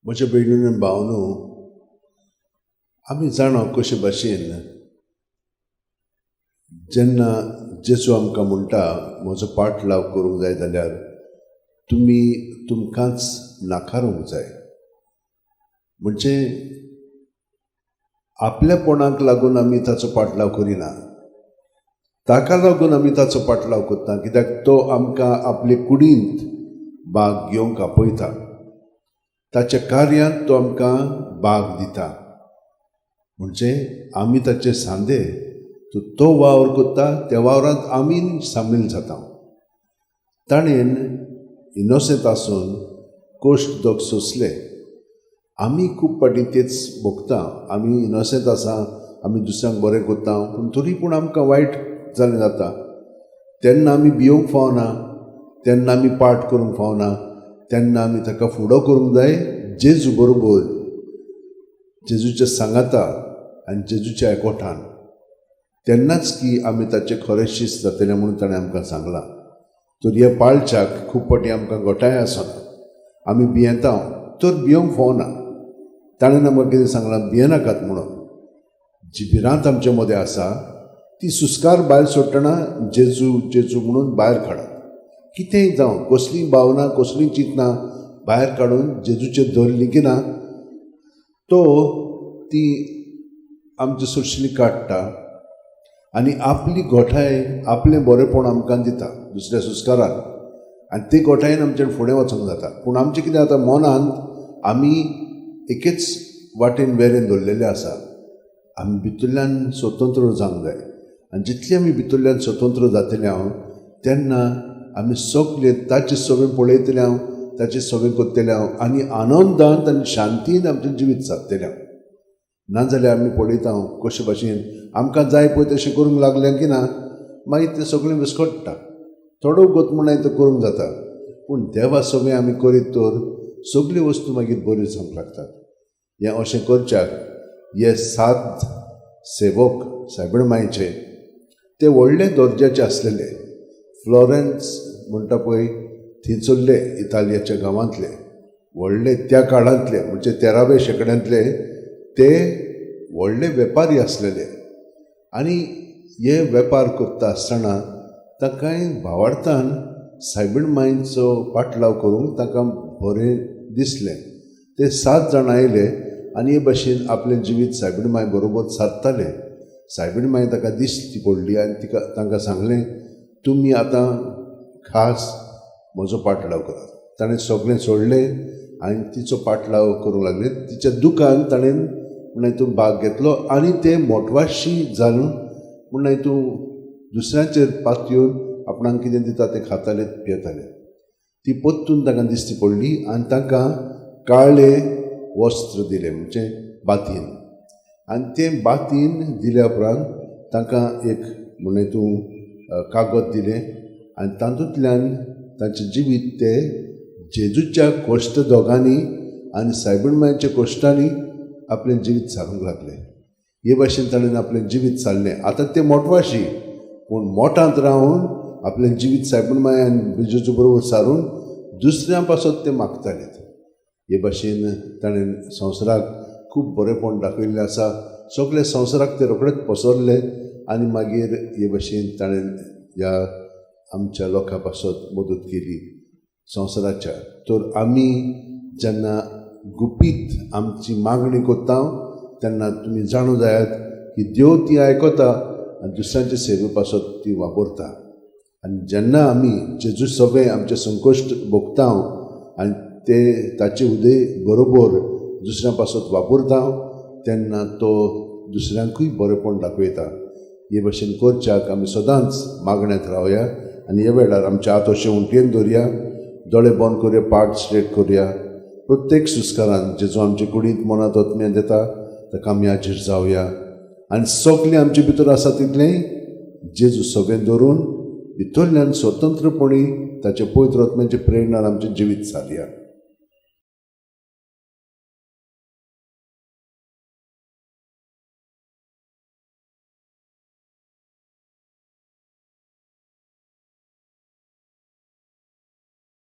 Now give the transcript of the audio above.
म्हजे भयणीन आनी भावनो, आमी जाणो कशे भाशेन जेन्ना जेजू आमकां म्हणटा म्हजो पाटलाव करूंक जाय जाल्यार तुमी तुमकांच नाकारूंक जाय. म्हणजे आपल्यापणाक लागून आमी ताचो पाटलाव करिना, ताका लागून आमी ताचो पाटलाव करता, कित्याक तो आमकां आपले कुडींत भाग घेवंक आपयता. ताच्या कार्यांत तो आमकां भाग दिता. म्हणजे आमी ताचे सांदे, तो वावर करता त्या वावरांत आमी सामील जाता. ताणेन इनोसेंट आसून कोश्ट दोग सोंसले. आमी खूब पाटी तेच भोगता. आमी इनोसेंट आसा, आमी दुसऱ्यांक बरें करता, पूण तरी पूण आमकां वायट जालें जाता. तेन्ना आमी भिवंक फावना, तेन्ना आमी पाट करूंक फावना. तेन्ना आमी ताका फुडो करूंक जाय जेजू बरोबर, जेजूच्या सांगाता आनी जेजूच्या एकवटान. तेन्नाच की आमी ताचे खरें शिस्त जातलें म्हणून ताणें आमकां सांगलां. तर ह्या पाळच्याक खूब पाटी आमकां गोठाय आसना. आमी भियेता, तर भिवंक फावना. ताणें आमकां कितें सांगलां, भियेनाकात म्हणून. जी भिरांत आमचे मदें आसा ती सुस्कार भायर सोडटना जेजू जेजू म्हणून भायर काडात. कितेंय जावं, कसलीय भावना, कसलीय चिंतना भायर काडून जेजूचेर धरली की ना, तो ती आमचे सुरशिली काडटा आनी आपली गोठाय, आपलें बरेंपण आमकां दिता दुसऱ्या सुस्कारान. आनी ती गोठायेन आमच्यान फुडें वचूंक जाता. पूण आमचें कितें जाता, मनांत आमी एकेच वाटेन वेरेन दवरलेले आसा. आमी भितरल्यान स्वतंत्र जावंक जाय. आनी जितली आमी भितरल्यान स्वतंत्र जातले हांव, तेन्ना आमी सगळे ताचें सगळें पळयतले हांव, ताचें सगळें करतले हांव, आनी आनंदांत आनी शांतीन आमचें जिवीत सादतलें हांव. नाजाल्यार आमी पळयता कशे भाशेन आमकां जाय पळय तशें करूंक लागलें की ना, मागीर तें सगळें विस्कटटा. थोडो गोत म्हणून तो करूंक जाता, पूण देवा सगळें आमी करीत तर सगळ्यो वस्तू मागीर बऱ्यो जावंक लागतात. हें अशें करच्याक हे 7 सेवक सायबीण मांयचे ते व्हडले दर्जाचे आसलेले. फ्लोरेन्स म्हणटा पळय थंयसरले इटालियाच्या गांवांतले व्हडले, त्या काळांतले म्हणजे 13व्या शेंकड्यांतले ते व्हडले वेपारी आसलेले. आनी हे वेपार करता आसतना तांकांय भावार्थान सायबीण मांयचो पाटलाव करूंक तांकां बरें दिसलें. ते 7 जाण आयले आनी हे भाशेन आपलें जिवीत सायबीण मांय बरोबर सादताले. सायबीण मांय ताका दिश्टी पडली आनी तांकां सांगलें, तुमी आतां खास म्हजो पाटलाव करात. ताणें सगळें सोडलें आनी तिचो पाटलाव करूंक लागले. तिच्या दुकान ताणें म्हणून हितून भाग घेतलो आनी ते मोटवाशी जावन म्हणून हितून दुसऱ्यांचेर पातयेवन आपणाक कितें दिता तें खाताले, पियेताले. ती परतून तांकां दिश्टी पडली आनी तांकां काळे वस्त्र दिलें, म्हणजे बातीन. आनी तें बातीन दिल्या उपरांत तांकां एक म्हणून हितून कागद दिलें आनी तातूंतल्यान तांचें जिवीत ते जेजूच्या कोश्ट दोगांनी आनी सायबीण मांयच्या कोश्टांनी आपलें जिवीत सारूंक लागलें. हे भाशेन ताणें आपलें जिवीत सारलें. आतां ते मोटवाशी, पूण मोठांत रावन आपलें जिवीत सायबीण मांय आनी जेजू बरोबर सारून दुसऱ्यां पासत ते मागताले. हे भाशेन ताणें संवसाराक खूब बरेंपण दाखयल्लें आसा. सगळे संवसाराक ते रोखडेच पसरले आनी मागीर हे भाशेन ताणें ह्या आमच्या लोकां पासत मदत केली संवसाराच्या. तर आमी जेन्ना गुपीत आमची मागणी करता तेन्ना तुमी जाणू जायात की देव ती आयकता आनी दुसऱ्यांचे सेवे पासत ती वापरता. आनी जेन्ना आमी जेजू सगळें आमचे संकोश्ट भोगता आनी ते ताचे उदय बरोबर दुसऱ्यां पासत वापरता, तेन्ना तो दुसऱ्यांकूय बरेंपण दाखयता. हे भाशेन करच्याक आमी सदांच मागण्यांत रावया आनी ह्या वेळार आमच्या हात अशें उंटयेन दवरया, दोळे बंद करुया, पाट स्ट्रेट करुया. प्रत्येक सुस्कारान जेजू आमचे कुडींत मनांत आत्म्यान येता ताका आमी हाजीर जावया आनी सगळें आमचे भितर आसा तितलें जेजू सगळें धरून भितरल्यान स्वतंत्रपणी ताचे पवित्र आत्म्याचे प्रेरणान आमचें जिवीत सारया.